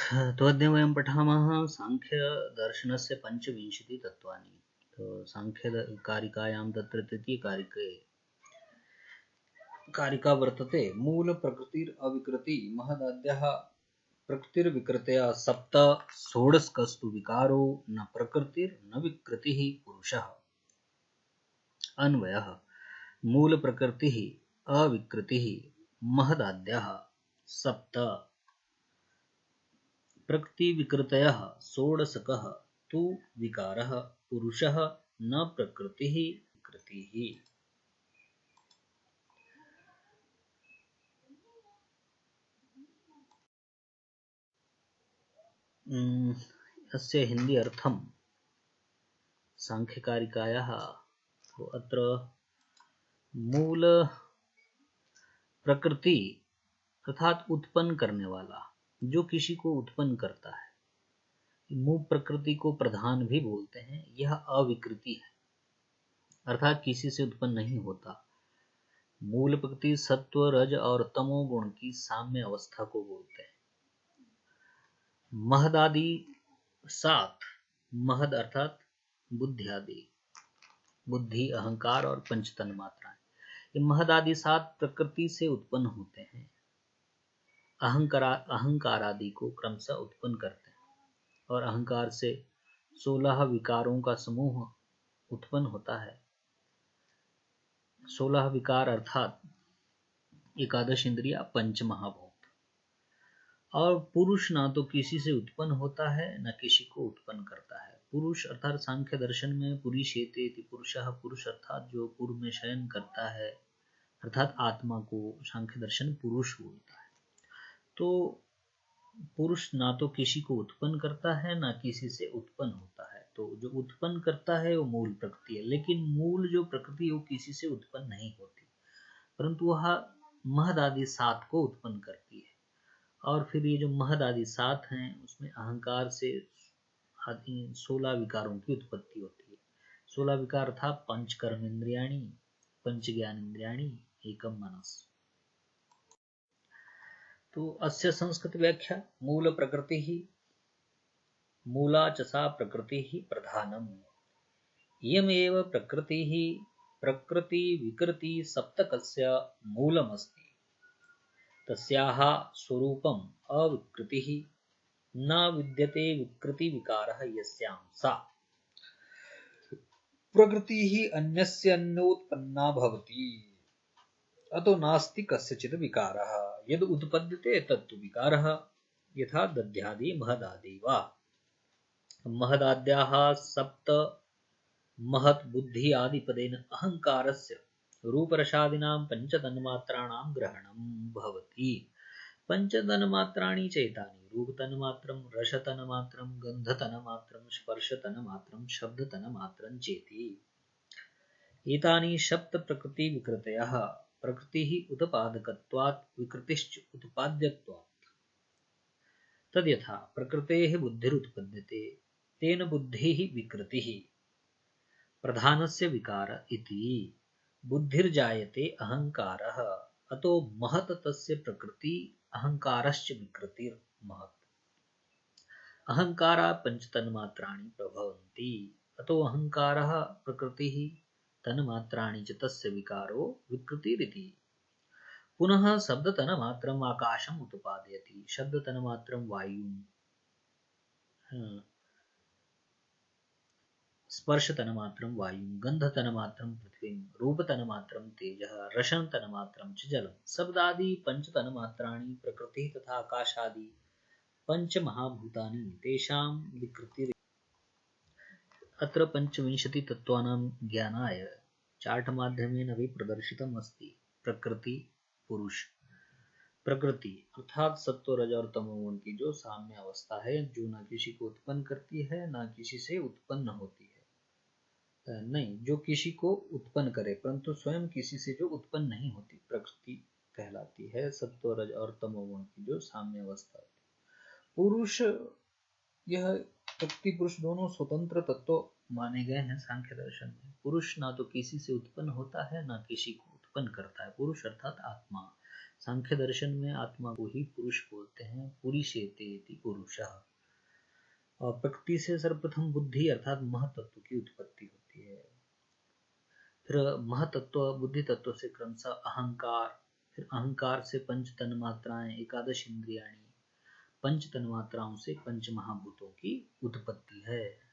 तो अद्य वयं पठामः साङ्ख्यदर्शनस्य पञ्चविंशतितत्त्वानि। तो साङ्ख्यकारिकायां तत्र तृतीयकारिके कारिका वर्तते मूलप्रकृतिरविकृति महदाद्यः प्रकृतिर्विकृतयः सप्त षोडशकस्तु विकारो न प्रकृतिर्न विकृतिः पुरुषः। अन्वयः मूलप्रकृतिः अविकृतिः महदाद्यः सप्त प्रकृतिविकृतयः षोडशकः तु विकारः पुरुषः न प्रकृतिः विकृतिः। अस्य हिंदी अर्थं सांख्यकारिकायाः तो अत्र मूल प्रकृति अर्थात उत्पन्न करने वाला, जो किसी को उत्पन्न करता है, मूल प्रकृति को प्रधान भी बोलते हैं। यह अविकृति है अर्थात किसी से उत्पन्न नहीं होता। मूल प्रकृति सत्व रज और तमो गुण की साम्य अवस्था को बोलते हैं। महदादि सात, महद अर्थात बुद्धि आदि, बुद्धि अहंकार और पंचतन मात्राएं, ये महद आदि सात प्रकृति से उत्पन्न होते हैं। अहंकार आदि को क्रमशः उत्पन्न करते हैं और अहंकार से 16 विकारों का समूह उत्पन्न होता है। 16 विकार अर्थात एकादश इंद्रिया, पंच महाभूत। और पुरुष ना तो किसी से उत्पन्न होता है न किसी को उत्पन्न करता है। पुरुष अर्थात सांख्य दर्शन में पुरीशेते पुरुषः, पुरुष अर्थात जो पूर्व में शयन करता है, अर्थात आत्मा को सांख्य दर्शन पुरुष बोलता है। तो पुरुष ना तो किसी को उत्पन्न करता है ना किसी से उत्पन्न होता है। तो जो उत्पन्न करता है वो मूल प्रकृति है, लेकिन मूल जो प्रकृति वो किसी से उत्पन्न नहीं होती, परंतु वह महद आदि सात को उत्पन्न करती है। और फिर ये जो महद आदि सात हैं उसमें अहंकार से 16 विकारों की उत्पत्ति होती है। 16 विकार था पंच कर्म इंद्रियाणी, पंच ज्ञान इंद्रियाणी, एकम मनस। तो अस्य संस्कृत व्याख्या मूल प्रकृति ही मूला च सा प्रकृति ही प्रधानम इयमेव प्रकृति ही प्रकृति विकृति सप्तकस्य मूलमस्ति तस्याः स्वरूपम् अविकृतिः न विद्यते विकृति विकारः यस्यां सा प्रकृतिः अन्यस्य अन्योत्पन्ना भवति अतो नास्ति कस्यचित् विकारः यद् उत्पद्यते तत्तु विकारः यथा दध्यादि महदादि वा। महदाद्याः सप्त महत् बुद्धि आदिपदेन अहंकारस्य रूपरसादीनां पंचतन्मात्राणां ग्रहणं भवति। पंचतन्मात्राणि चैतानि रूपतन्मात्रं, रसतन्मात्रं, गन्धतन्मात्रं, स्पर्शतन्मात्रं, शब्दतन्मात्रं चेति। एतानि सप्त प्रकृति विकृतयः प्रकृतिः उत्पादकत्वात् विकृतिश्च उत्पाद्यत्वात्। तद्यथा प्रकृतेः बुद्धिरुत्पद्यते तेन बुद्धिः विकृतिः प्रधानस्य विकार इति। बुद्धिर्जायते अहंकारः अतो महत् तस्य प्रकृति अहंकारश्च विकृतिर्महत्। अहंकारा पंचतन्मात्राणि प्रभवन्ति अतो अहंकारः प्रकृतिः तन्मात्राणि च तस्य विकारो विकृतिरिति। पुनः शब्दतन्मात्रम् आकाशम् उत्पादयति, शब्दतन्मात्रं वायुं, स्पर्शतन्मात्रं वायुं, गन्धतन्मात्रं पृथ्वीं, रूपतन्मात्रं तेजः, रसतन्मात्रं च जलम्। शब्दादि पंचतन्मात्राणि प्रकृतिः तथा आकाशादि पंचमहाभूतानि तेषां विकृतिः। अत्र पंचविंशति तत्त्वानां ज्ञानाय चार्ट माध्यमेन भी प्रदर्शितम् अस्ति। प्रकृति पुरुष, प्रकृति अर्थात सत्व रज और तमोगुण की जो साम्य अवस्था है, जो न किसी को उत्पन्न करती है न किसी से उत्पन्न होती है, नहीं जो किसी को उत्पन्न करे परंतु स्वयं किसी से जो उत्पन्न नहीं होती, प्रकृति कहलाती है। सत्व रज और तमोगुण की जो साम्य अवस्था होती है। पुरुष, यह प्रकृति पुरुष दोनों स्वतंत्र तत्व माने गए हैं सांख्य दर्शन में। पुरुष ना तो किसी से उत्पन्न होता है ना किसी को उत्पन्न करता है। पुरुष अर्थात आत्मा, सांख्य दर्शन में आत्मा को ही पुरुष बोलते हैं, पुरुषेतेति पुरुषः। और प्रकृति से सर्वप्रथम बुद्धि अर्थात महतत्व की उत्पत्ति होती है। फिर महतत्व बुद्धि तत्व से क्रमशः अहंकार, फिर अहंकार से पंच तन मात्राएं, एकादश इंद्रियाणी, पंच तन मात्राओं से पंच महाभूतों की उत्पत्ति है।